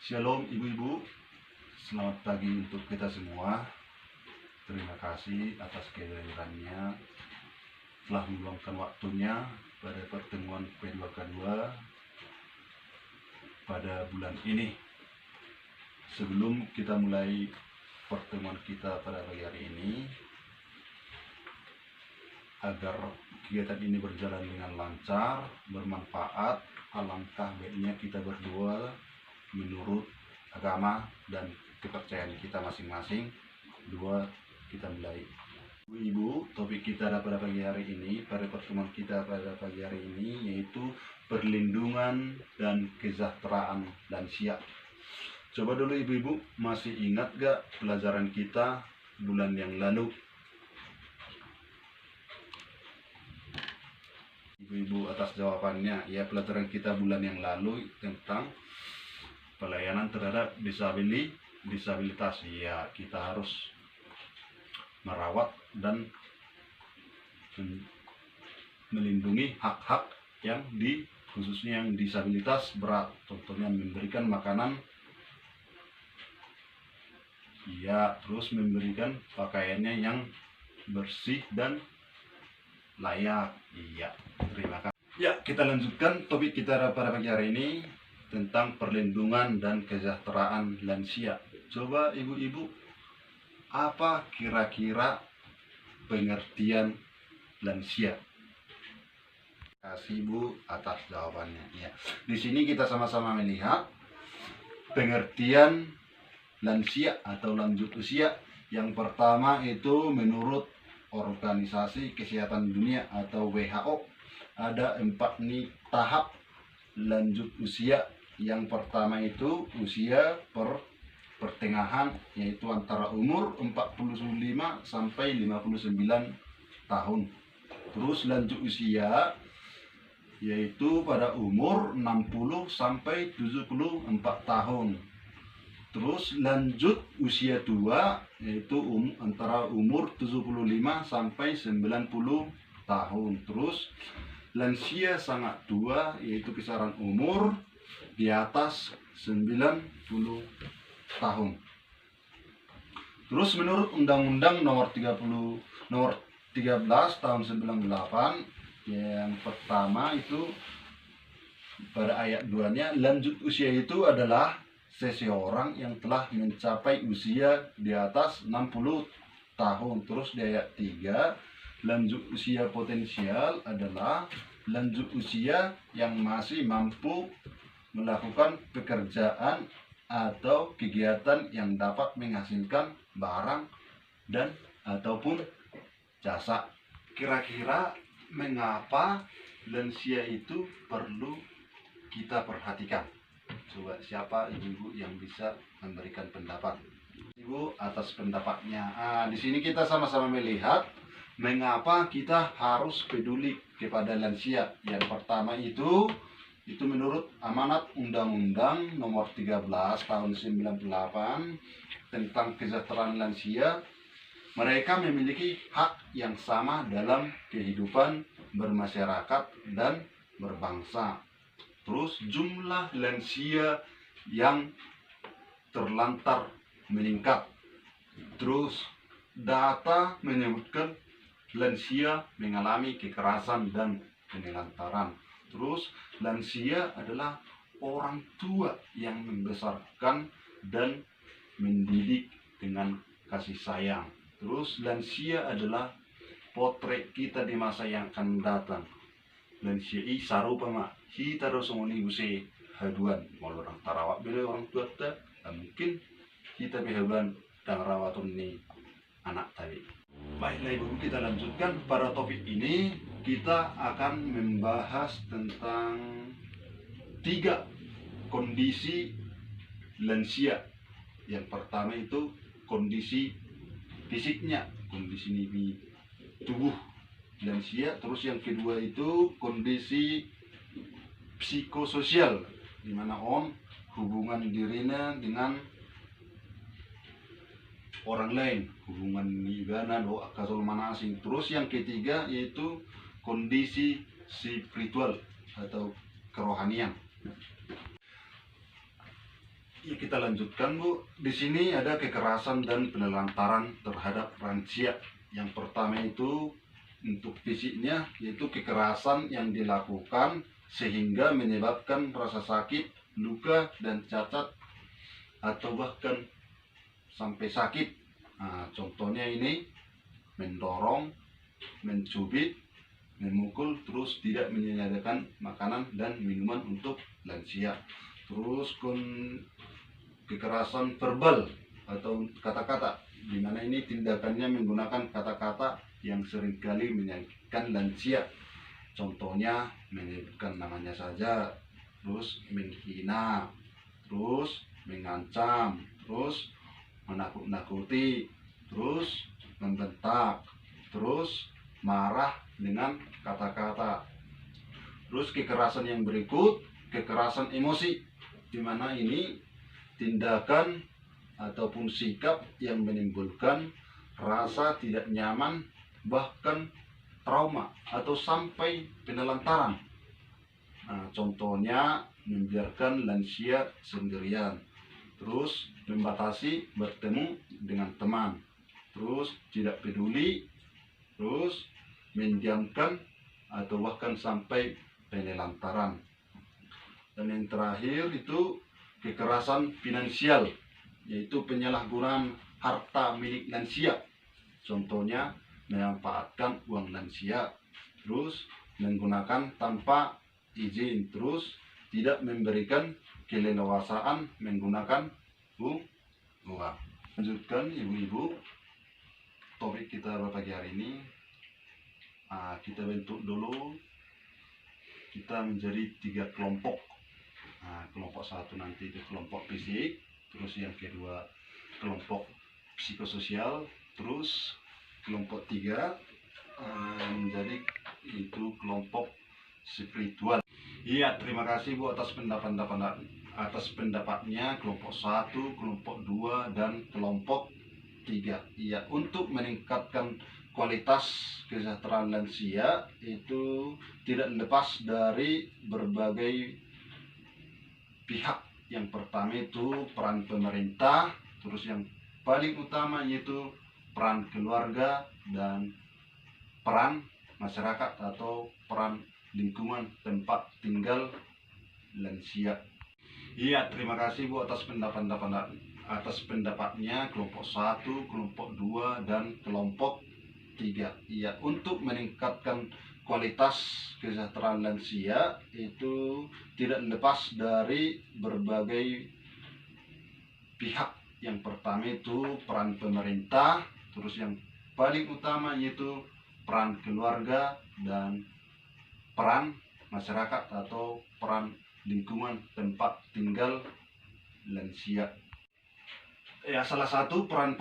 Shalom ibu-ibu, selamat pagi untuk kita semua. Terima kasih atas kehadirannya telah meluangkan waktunya pada pertemuan P2K2 pada bulan ini. Sebelum kita mulai pertemuan kita pada pagi hari ini, agar kegiatan ini berjalan dengan lancar, bermanfaat, alangkah baiknya kita berdoa menurut agama dan kepercayaan kita masing-masing. Kita mulai. Ibu, topik kita pada pagi hari ini, pada pertemuan kita pada pagi hari ini, yaitu perlindungan dan kesejahteraan lansia. Coba dulu ibu-ibu, masih ingat gak pelajaran kita bulan yang lalu? Ibu-ibu atas jawabannya. Ya, pelajaran kita bulan yang lalu tentang pelayanan terhadap disabilitas. Ya, kita harus merawat dan melindungi hak-hak yang khususnya yang disabilitas berat. Contohnya memberikan makanan, ya, terus memberikan pakaiannya yang bersih dan layak. Iya, terima kasih. Ya, kita lanjutkan topik kita pada pagi hari ini tentang perlindungan dan kesejahteraan lansia. Coba ibu-ibu, apa kira-kira pengertian lansia? Terima kasih Bu atas jawabannya. Ya, di sini kita sama-sama melihat pengertian lansia atau lanjut usia. Yang pertama itu menurut Organisasi Kesehatan Dunia atau WHO, ada 4 nih tahap lanjut usia. Yang pertama itu usia pertengahan, yaitu antara umur 45 sampai 59 tahun. Terus lanjut usia yaitu pada umur 60 sampai 74 tahun. Terus lanjut usia tua yaitu antara umur 75 sampai 90 tahun. Terus lansia sangat tua yaitu kisaran umur di atas 90 tahun. Terus menurut Undang-Undang nomor 13 tahun 98, yang pertama itu pada ayat 2-nya, lanjut usia itu adalah seseorang yang telah mencapai usia di atas 60 tahun. Terus di ayat 3, lanjut usia potensial adalah lanjut usia yang masih mampu melakukan pekerjaan atau kegiatan yang dapat menghasilkan barang dan ataupun jasa. Kira-kira mengapa lansia itu perlu kita perhatikan? Coba siapa ibu-ibu yang bisa memberikan pendapat? Ibu atas pendapatnya. Di sini kita sama-sama melihat mengapa kita harus peduli kepada lansia. Yang pertama itu menurut amanat Undang-Undang nomor 13 tahun 98 tentang kesejahteraan lansia, mereka memiliki hak yang sama dalam kehidupan bermasyarakat dan berbangsa. Terus jumlah lansia yang terlantar meningkat. Terus data menyebutkan lansia mengalami kekerasan dan penelantaran. Terus lansia adalah orang tua yang membesarkan dan mendidik dengan kasih sayang. Terus lansia adalah potret kita di masa yang akan datang. Lansia i sarupa mak kita rosongoni buse haduan mau orang tarawak bila orang tua ta mungkin kita behaduan dan rawatun ni anak tadi. Baiklah ibu, kita lanjutkan pada topik ini. Kita akan membahas tentang 3 kondisi lansia. Yang pertama itu kondisi fisiknya, kondisi di tubuh lansia. Terus yang kedua itu kondisi psikososial, di mana hubungan dirinya dengan orang lain, hubungan nigana do akasol manasing. Terus yang ketiga yaitu kondisi spiritual atau kerohanian. Ya, kita lanjutkan Bu. Di sini ada kekerasan dan penelantaran terhadap lansia. Yang pertama itu untuk fisiknya, yaitu kekerasan yang dilakukan sehingga menyebabkan rasa sakit, luka, dan cacat atau bahkan sampai sakit. Nah, contohnya ini mendorong, mencubit, memukul, terus tidak menyediakan makanan dan minuman untuk lansia. Terus kekerasan verbal atau kata-kata, di mana ini tindakannya menggunakan kata-kata yang seringkali menyakitkan lansia. Contohnya menyebutkan namanya saja, terus menghina, terus mengancam, terus menakut-nakuti, terus membentak, terus marah dengan kata-kata. Terus kekerasan yang berikut, kekerasan emosi, di mana ini tindakan ataupun sikap yang menimbulkan rasa tidak nyaman, bahkan trauma atau sampai penelantaran. Nah, contohnya membiarkan lansia sendirian, terus membatasi bertemu dengan teman, terus tidak peduli, terus mendiamkan atau bahkan sampai penelantaran. Dan yang terakhir itu kekerasan finansial, yaitu penyalahgunaan harta milik lansia. Contohnya memanfaatkan uang lansia, terus menggunakan tanpa izin, terus tidak memberikan keleluasaan menggunakan uang. Lanjutkan ibu-ibu, topik kita pagi hari ini. Kita bentuk dulu, kita menjadi 3 kelompok. Kelompok 1 nanti itu kelompok fisik, terus yang kedua kelompok psikososial, terus kelompok 3 menjadi itu kelompok spiritual. Iya, terima kasih Bu atas pendapatnya kelompok 1, kelompok 2, dan kelompok 3. Iya, untuk meningkatkan kualitas kesejahteraan lansia itu tidak lepas dari berbagai pihak. Yang pertama itu peran pemerintah, terus yang paling utama yaitu peran keluarga dan peran masyarakat atau peran lingkungan tempat tinggal lansia. Iya, terima kasih Bu atas pendapatnya kelompok 1, kelompok 2, dan kelompok 3. Iya, untuk meningkatkan kualitas kesejahteraan lansia itu tidak lepas dari berbagai pihak. Yang pertama itu peran pemerintah, terus yang paling utama yaitu peran keluarga dan peran masyarakat atau peran lingkungan tempat tinggal lansia. Ya, salah satu peran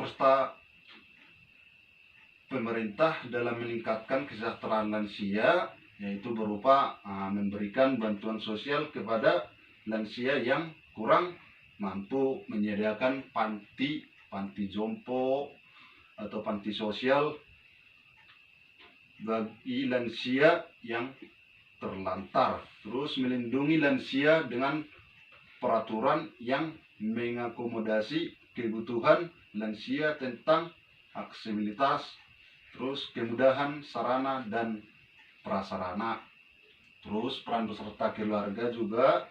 pemerintah dalam meningkatkan kesejahteraan lansia yaitu berupa memberikan bantuan sosial kepada lansia yang kurang mampu, menyediakan panti jompo atau panti sosial bagi lansia yang terlantar, terus melindungi lansia dengan peraturan yang mengakomodasi kebutuhan lansia tentang aksesibilitas, terus kemudahan sarana dan prasarana. Terus peran peserta keluarga juga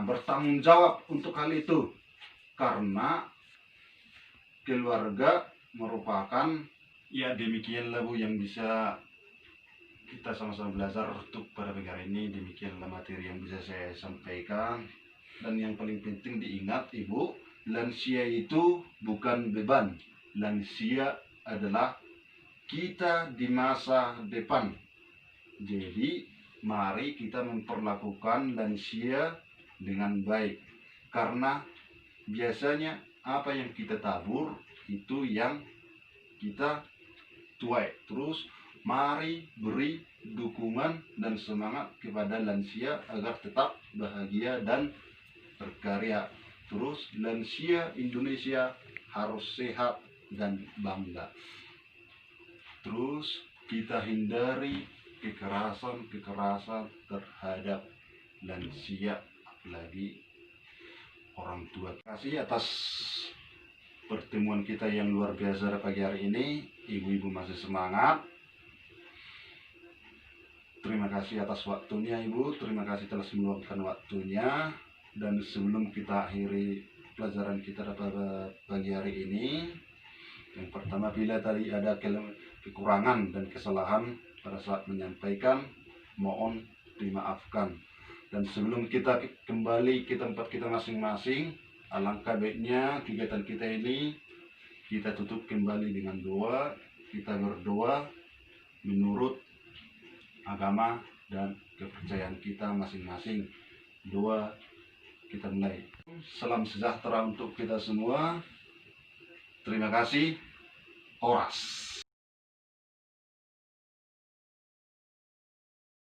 bertanggung jawab untuk hal itu, karena keluarga merupakan, ya demikianlah Bu yang bisa kita sama-sama belajar untuk pada pagi hari ini. Demikianlah materi yang bisa saya sampaikan. Dan yang paling penting diingat Ibu, lansia itu bukan beban. Lansia adalah kita di masa depan. Jadi mari kita memperlakukan lansia dengan baik, karena biasanya apa yang kita tabur itu yang kita tuai. Terus mari beri dukungan dan semangat kepada lansia agar tetap bahagia dan berkarya. Terus lansia Indonesia harus sehat dan bangga. Terus kita hindari kekerasan terhadap lansia, apalagi orang tua. Terima kasih atas pertemuan kita yang luar biasa pagi hari ini. Ibu-ibu masih semangat. Terima kasih atas waktunya Ibu, terima kasih telah meluangkan waktunya. Dan sebelum kita akhiri pelajaran kita pada pagi hari ini, yang pertama, bila tadi ada kekurangan dan kesalahan pada saat menyampaikan, mohon dimaafkan. Dan sebelum kita kembali ke tempat kita masing-masing, alangkah baiknya kegiatan kita ini kita tutup kembali dengan doa. Kita berdoa menurut agama dan kepercayaan kita masing-masing. Doa kita mulai. Salam sejahtera untuk kita semua. Terima kasih. Horas.